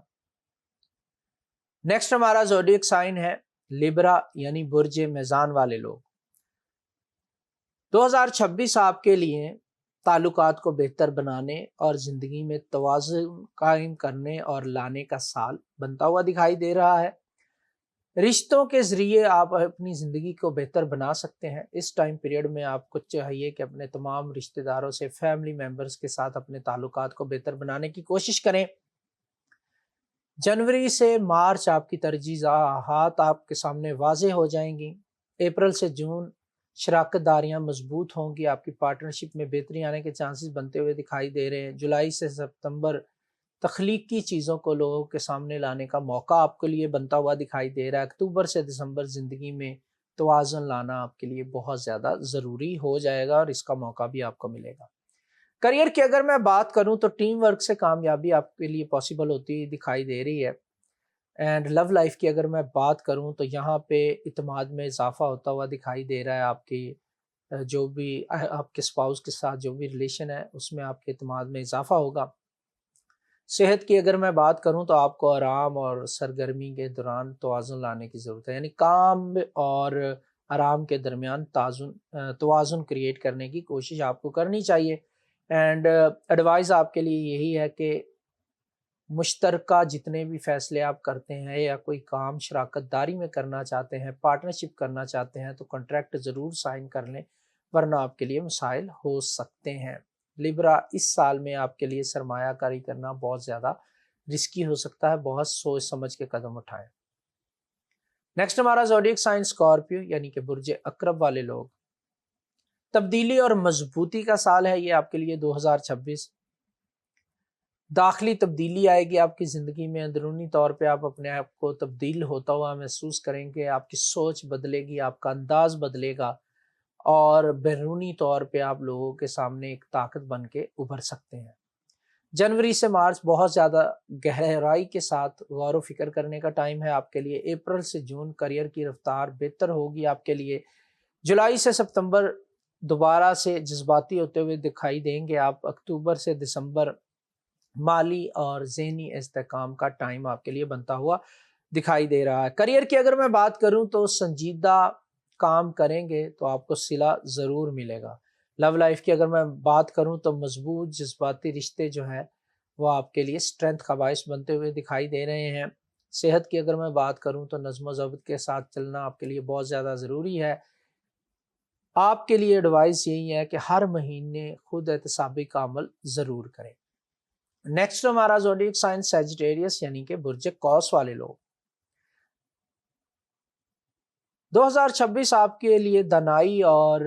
A: نیکسٹ ہمارا زوڈیک سائن ہے لیبرا، یعنی برج میزان والے لوگ۔ 2026 آپ کے لیے تعلقات کو بہتر بنانے اور زندگی میں توازن قائم کرنے اور لانے کا سال بنتا ہوا دکھائی دے رہا ہے۔ رشتوں کے ذریعے آپ اپنی زندگی کو بہتر بنا سکتے ہیں۔ اس ٹائم پیریڈ میں آپ کو چاہیے کہ اپنے تمام رشتہ داروں سے، فیملی ممبرز کے ساتھ اپنے تعلقات کو بہتر بنانے کی کوشش کریں۔ جنوری سے مارچ آپ کی ترجیحات آپ کے سامنے واضح ہو جائیں گی۔ اپریل سے جون شراکت داریاں مضبوط ہوں گی، آپ کی پارٹنرشپ میں بہتری آنے کے چانسز بنتے ہوئے دکھائی دے رہے ہیں۔ جولائی سے ستمبر تخلیقی چیزوں کو لوگوں کے سامنے لانے کا موقع آپ کے لیے بنتا ہوا دکھائی دے رہا ہے۔ اکتوبر سے دسمبر زندگی میں توازن لانا آپ کے لیے بہت زیادہ ضروری ہو جائے گا اور اس کا موقع بھی آپ کو ملے گا۔ کریئر کی اگر میں بات کروں تو ٹیم ورک سے کامیابی آپ کے لیے پاسبل ہوتی دکھائی دے رہی ہے۔ اینڈ لو لائف کی اگر میں بات کروں تو یہاں پہ اعتماد میں اضافہ ہوتا ہوا دکھائی دے رہا ہے۔ آپ کی جو بھی آپ کے اسپاؤس کے ساتھ جو بھی ریلیشن ہے اس میں آپ کے اعتماد میں اضافہ ہوگا۔ صحت کی اگر میں بات کروں تو آپ کو آرام اور سرگرمی کے دوران توازن لانے کی ضرورت ہے، یعنی کام اور آرام کے درمیان توازن کریٹ کرنے کی کوشش آپ کو کرنی چاہیے۔ اینڈ ایڈوائز آپ کے لیے یہی ہے کہ مشترکہ جتنے بھی فیصلے آپ کرتے ہیں یا کوئی کام شراکت داری میں کرنا چاہتے ہیں، پارٹنرشپ کرنا چاہتے ہیں، تو کنٹریکٹ ضرور سائن کر لیں، ورنہ آپ کے لیے مسائل ہو سکتے ہیں۔ لیبرا، اس سال میں آپ کے لیے سرمایہ کاری کرنا بہت زیادہ رسکی ہو سکتا ہے، بہت سوچ سمجھ کے قدم اٹھائیں۔ نیکسٹ ہمارا زوڈیک سائن اسکارپیو، یعنی کہ برج عقرب والے لوگ۔ تبدیلی اور مضبوطی کا سال ہے یہ آپ کے لیے 2026۔ داخلی تبدیلی آئے گی آپ کی زندگی میں، اندرونی طور پہ آپ اپنے آپ کو تبدیل ہوتا ہوا محسوس کریں گے، آپ کی سوچ بدلے گی، آپ کا انداز بدلے گا اور بیرونی طور پہ آپ لوگوں کے سامنے ایک طاقت بن کے ابھر سکتے ہیں۔ جنوری سے مارچ بہت زیادہ گہرائی کے ساتھ غور و فکر کرنے کا ٹائم ہے آپ کے لیے۔ اپریل سے جون کریئر کی رفتار بہتر ہوگی آپ کے لیے۔ جولائی سے ستمبر دوبارہ سے جذباتی ہوتے ہوئے دکھائی دیں گے آپ۔ اکتوبر سے دسمبر مالی اور ذہنی استحکام کا ٹائم آپ کے لیے بنتا ہوا دکھائی دے رہا ہے۔ کریئر کی اگر میں بات کروں تو سنجیدہ کام کریں گے تو آپ کو صلہ ضرور ملے گا۔ لو لائف کی اگر میں بات کروں تو مضبوط جذباتی رشتے جو ہیں وہ آپ کے لیے اسٹرینتھ کا باعث بنتے ہوئے دکھائی دے رہے ہیں۔ صحت کی اگر میں بات کروں تو نظم و ضبط کے ساتھ چلنا آپ کے لیے بہت زیادہ ضروری ہے۔ آپ کے لیے ایڈوائس یہی ہے کہ ہر مہینے خود احتسابی کا عمل ضرور کریں۔ نیکسٹ ہمارا زوڈیک سائن سیجیٹیریس، یعنی کہ برج قوس والے لوگ۔ 2026 آپ کے لیے دانائی اور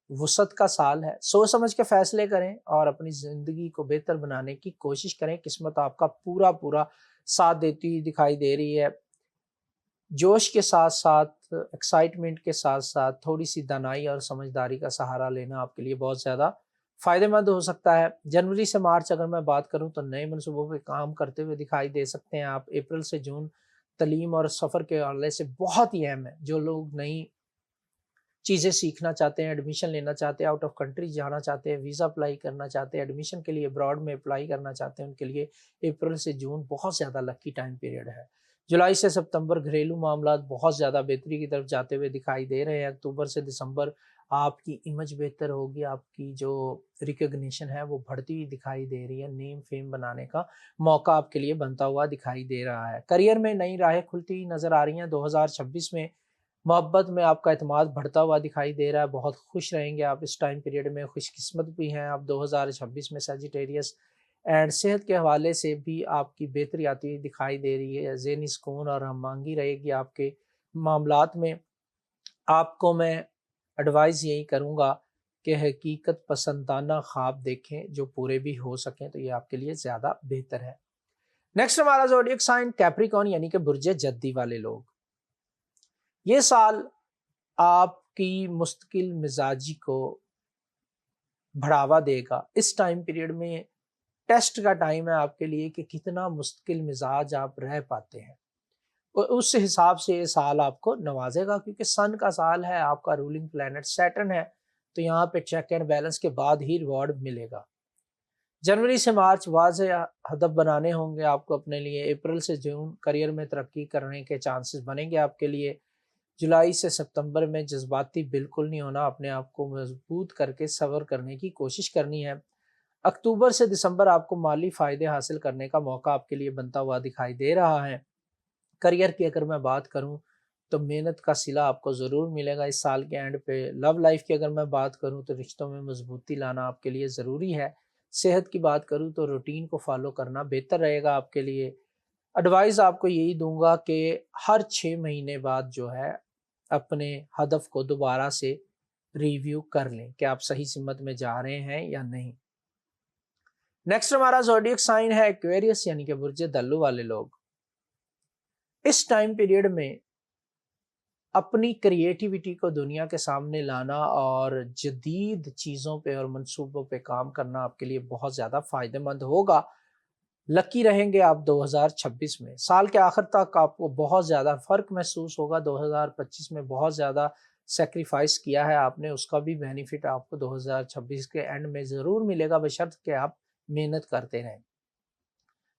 A: وسعت کا سال ہے۔ سوچ سمجھ کے فیصلے کریں اور اپنی زندگی کو بہتر بنانے کی کوشش کریں۔ قسمت آپ کا پورا ساتھ دیتی ہوئی دکھائی دے رہی ہے۔ جوش کے ساتھ ساتھ، ایکسائٹمنٹ کے ساتھ ساتھ تھوڑی سی دانائی اور سمجھداری کا سہارا لینا آپ کے لیے بہت زیادہ فائدہ مند ہو سکتا ہے۔ جنوری سے مارچ اگر میں بات کروں تو نئے منصوبوں پہ کام کرتے ہوئے دکھائی دے سکتے ہیں آپ۔ اپریل سے جون تعلیم اور سفر کے حوالے سے بہت ہی اہم ہے۔ جو لوگ نئی چیزیں سیکھنا چاہتے ہیں، ایڈمیشن لینا چاہتے ہیں، آؤٹ آف کنٹری جانا چاہتے ہیں، ویزا اپلائی کرنا چاہتے ہیں، ایڈمیشن کے لیے ابراڈ میں اپلائی کرنا چاہتے ہیں، ان کے لیے اپریل سے جون بہت زیادہ لکی ٹائم پیریڈ ہے۔ جولائی سے ستمبر گھریلو معاملات بہت زیادہ بہتری کی طرف جاتے ہوئے دکھائی دے رہے ہیں۔ اکتوبر سے دسمبر آپ کی امیج بہتر ہوگی، آپ کی جو ریکگنیشن ہے وہ بڑھتی ہوئی دکھائی دے رہی ہے، نیم فیم بنانے کا موقع آپ کے لیے بنتا ہوا دکھائی دے رہا ہے۔ کریئر میں نئی راہیں کھلتی ہوئی نظر آ رہی ہیں 2026 میں۔ محبت میں آپ کا اعتماد بڑھتا ہوا دکھائی دے رہا ہے، بہت خوش رہیں گے آپ اس ٹائم پیریڈ میں، خوش قسمت بھی ہیں آپ 2026 میں سیجیٹیریس۔ اینڈ صحت کے حوالے سے بھی آپ کی بہتری آتی ہوئی دکھائی دے رہی ہے، ذہنی سکون اور ہم آہنگی رہے گی آپ کے معاملات میں۔ آپ کو میں ایڈوائز یہی کروں گا کہ حقیقت پسندانہ خواب دیکھیں جو پورے بھی ہو سکیں، تو یہ آپ کے لیے زیادہ بہتر ہے۔ نیکسٹ ہمارا زوڈیک سائن کیپریکارن یعنی کہ برج جدی والے لوگ۔ یہ سال آپ کی مستقل مزاجی کو بڑھاوا دے گا۔ اس ٹائم پیریڈ میں ٹیسٹ کا ٹائم ہے آپ کے لیے کہ کتنا مستقل مزاج آپ رہ پاتے ہیں، اور اس حساب سے یہ سال آپ کو نوازے گا، کیونکہ سن کا سال ہے، آپ کا رولنگ پلانٹ سیٹرن ہے، تو یہاں پہ چیک اینڈ بیلنس کے بعد ہی ریوارڈ ملے گا۔ جنوری سے مارچ واضح ہدف بنانے ہوں گے آپ کو اپنے لیے۔ اپریل سے جون کریئر میں ترقی کرنے کے چانسز بنیں گے آپ کے لیے۔ جولائی سے ستمبر میں جذباتی بالکل نہیں ہونا، اپنے آپ کو مضبوط کر کے صبر کرنے کی کوشش کرنی ہے۔ اکتوبر سے دسمبر آپ کو مالی فائدے حاصل کرنے کا موقع آپ کے لیے بنتا ہوا دکھائی دے رہا ہے۔ کریئر کی اگر میں بات کروں تو محنت کا صلہ آپ کو ضرور ملے گا اس سال کے اینڈ پہ۔ لو لائف کی اگر میں بات کروں تو رشتوں میں مضبوطی لانا آپ کے لیے ضروری ہے۔ صحت کی بات کروں تو روٹین کو فالو کرنا بہتر رہے گا آپ کے لیے۔ ایڈوائز آپ کو یہی دوں گا کہ ہر 6 مہینے بعد جو ہے اپنے ہدف کو دوبارہ سے ریویو کر لیں کہ آپ صحیح سمت میں جا رہے ہیں یا نہیں۔ نیکسٹ ہمارا زوڈیک سائن ہے ایکویریس یعنی کہ برج دلو والے لوگ۔ اس ٹائم پیریڈ میں اپنی کریٹیوٹی کو دنیا کے سامنے لانا اور جدید چیزوں پہ اور منصوبوں پہ کام کرنا آپ کے لیے بہت زیادہ فائدہ مند ہوگا۔ لکی رہیں گے آپ 2026 میں۔ سال کے آخر تک آپ کو بہت زیادہ فرق محسوس ہوگا۔ 2025 میں بہت زیادہ سیکریفائس کیا ہے آپ نے، اس کا بھی بینیفٹ آپ کو 2026 کے اینڈ میں ضرور ملے گا، بشرط کہ آپ محنت کرتے رہیں۔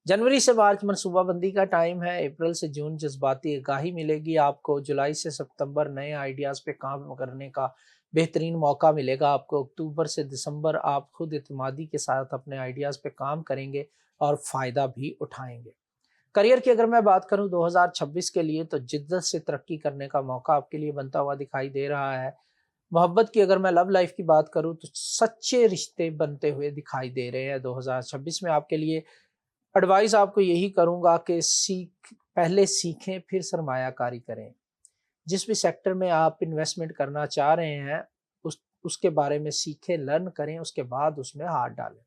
A: جنوری سے مارچ منصوبہ بندی کا ٹائم ہے۔ اپریل سے جون جذباتی آگاہی ملے گی آپ کو۔ جولائی سے ستمبر نئے آئیڈیاز پہ کام کرنے کا بہترین موقع ملے گا آپ کو۔ اکتوبر سے دسمبر آپ خود اعتمادی کے ساتھ اپنے آئیڈیاز پہ کام کریں گے اور فائدہ بھی اٹھائیں گے۔ کریئر کی اگر میں بات کروں 2026 کے لیے تو جدت سے ترقی کرنے کا موقع آپ کے لیے بنتا ہوا دکھائی دے رہا ہے۔ محبت کی اگر میں لو لائف کی بات کروں تو سچے رشتے بنتے ہوئے دکھائی دے رہے ہیں 2026 میں آپ کے لیے۔ ایڈوائز آپ کو یہی کروں گا کہ پہلے سیکھیں پھر سرمایہ کاری کریں۔ جس بھی سیکٹر میں آپ انویسٹمنٹ کرنا چاہ رہے ہیں اس کے بارے میں سیکھیں، لرن کریں، اس کے بعد اس میں ہاتھ ڈالیں۔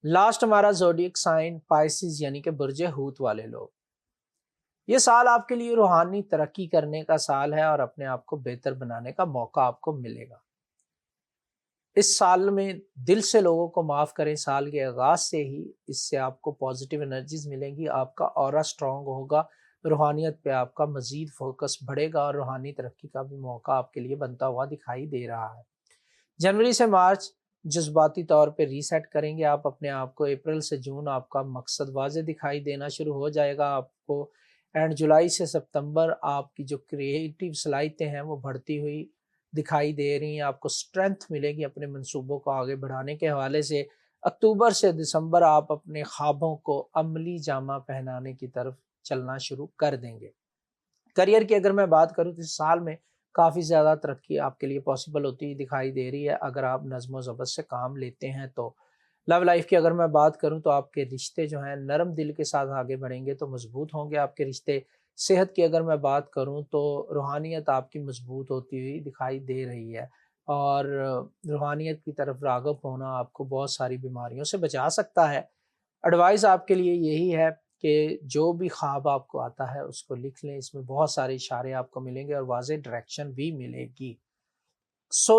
A: لاسٹ ہمارا زوڈیک سائن پائسز یعنی کہ برج حوت والے لوگ۔ یہ سال آپ کے لیے روحانی ترقی کرنے کا سال ہے اور اپنے آپ کو بہتر بنانے کا موقع آپ کو ملے گا۔ اس سال میں دل سے لوگوں کو معاف کریں۔ سال کے آغاز سے ہی اس سے آپ کو پازیٹیو انرجیز ملیں گی، آپ کا اورا سٹرونگ ہوگا، روحانیت پہ آپ کا مزید فوکس بڑھے گا اور روحانی ترقی کا بھی موقع آپ کے لیے بنتا ہوا دکھائی دے رہا ہے۔ جنوری سے مارچ جذباتی طور پہ ریسیٹ کریں گے آپ اپنے آپ کو۔ اپریل سے جون آپ کا مقصد واضح دکھائی دینا شروع ہو جائے گا آپ کو، اینڈ جولائی سے ستمبر آپ کی جو کریٹیو صلاحیتیں ہیں وہ بڑھتی ہوئی دکھائی دے رہی ہیں۔ آپ کو اسٹرینتھ ملے گی اپنے منصوبوں کو آگے بڑھانے کے حوالے سے۔ اکتوبر سے دسمبر آپ اپنے خوابوں کو عملی جامہ پہنانے کی طرف چلنا شروع کر دیں گے۔ کریئر کی اگر میں بات کروں تو اس سال میں کافی زیادہ ترقی آپ کے لیے پاسبل ہوتی دکھائی دے رہی ہے اگر آپ نظم و ضبط سے کام لیتے ہیں تو۔ لو لائف کی اگر میں بات کروں تو آپ کے رشتے جو ہیں نرم دل کے ساتھ آگے بڑھیں گے تو مضبوط ہوں گے آپ کے رشتے۔ صحت کی اگر میں بات کروں تو روحانیت آپ کی مضبوط ہوتی ہوئی دکھائی دے رہی ہے، اور روحانیت کی طرف راغب ہونا آپ کو بہت ساری بیماریوں سے بچا سکتا ہے۔ ایڈوائز آپ کے لیے یہی ہے کہ جو بھی خواب آپ کو آتا ہے اس کو لکھ لیں، اس میں بہت سارے اشارے آپ کو ملیں گے اور واضح ڈائریکشن بھی ملے گی۔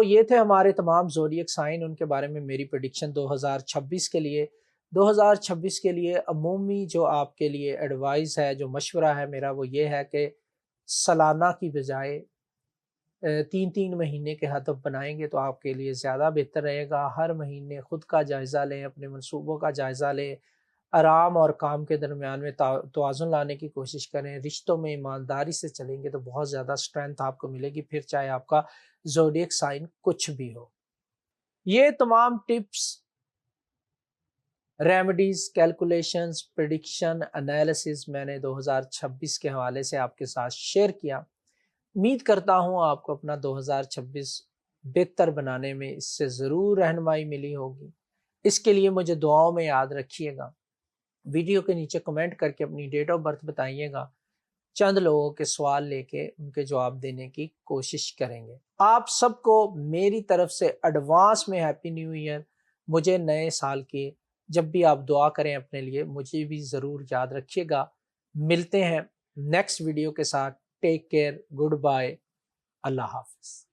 A: یہ تھے ہمارے تمام زوڈیک سائن، ان کے بارے میں میری پریڈکشن 2026 کے لیے۔ 2026 کے لیے عمومی جو آپ کے لیے ایڈوائز ہے، جو مشورہ ہے میرا، وہ یہ ہے کہ سالانہ کی بجائے 3 مہینے کے ہدف بنائیں گے تو آپ کے لیے زیادہ بہتر رہے گا۔ ہر مہینے خود کا جائزہ لیں، اپنے منصوبوں کا جائزہ لیں، آرام اور کام کے درمیان میں توازن لانے کی کوشش کریں۔ رشتوں میں ایمانداری سے چلیں گے تو بہت زیادہ اسٹرینتھ آپ کو ملے گی، پھر چاہے آپ کا زوڈیک سائن کچھ بھی ہو۔ یہ تمام tips, remedies, calculations, prediction, analysis میں نے 2026 کے حوالے سے آپ کے ساتھ شیئر کیا۔ امید کرتا ہوں آپ کو اپنا 2026 بہتر بنانے میں اس سے ضرور رہنمائی ملی ہوگی۔ اس کے لیے مجھے دعاؤں میں یاد رکھیے گا۔ ویڈیو کے نیچے کمنٹ کر کے اپنی ڈیٹ آف برتھ بتائیے گا۔ چند لوگوں کے سوال لے کے ان کے جواب دینے کی کوشش کریں گے۔ آپ سب کو میری طرف سے ایڈوانس میں ہیپی نیو ایئر۔ مجھے نئے سال کی جب بھی آپ دعا کریں اپنے لیے مجھے بھی ضرور یاد رکھیے گا۔ ملتے ہیں نیکسٹ ویڈیو کے ساتھ۔ ٹیک کیئر، گڈ بائے، اللہ حافظ۔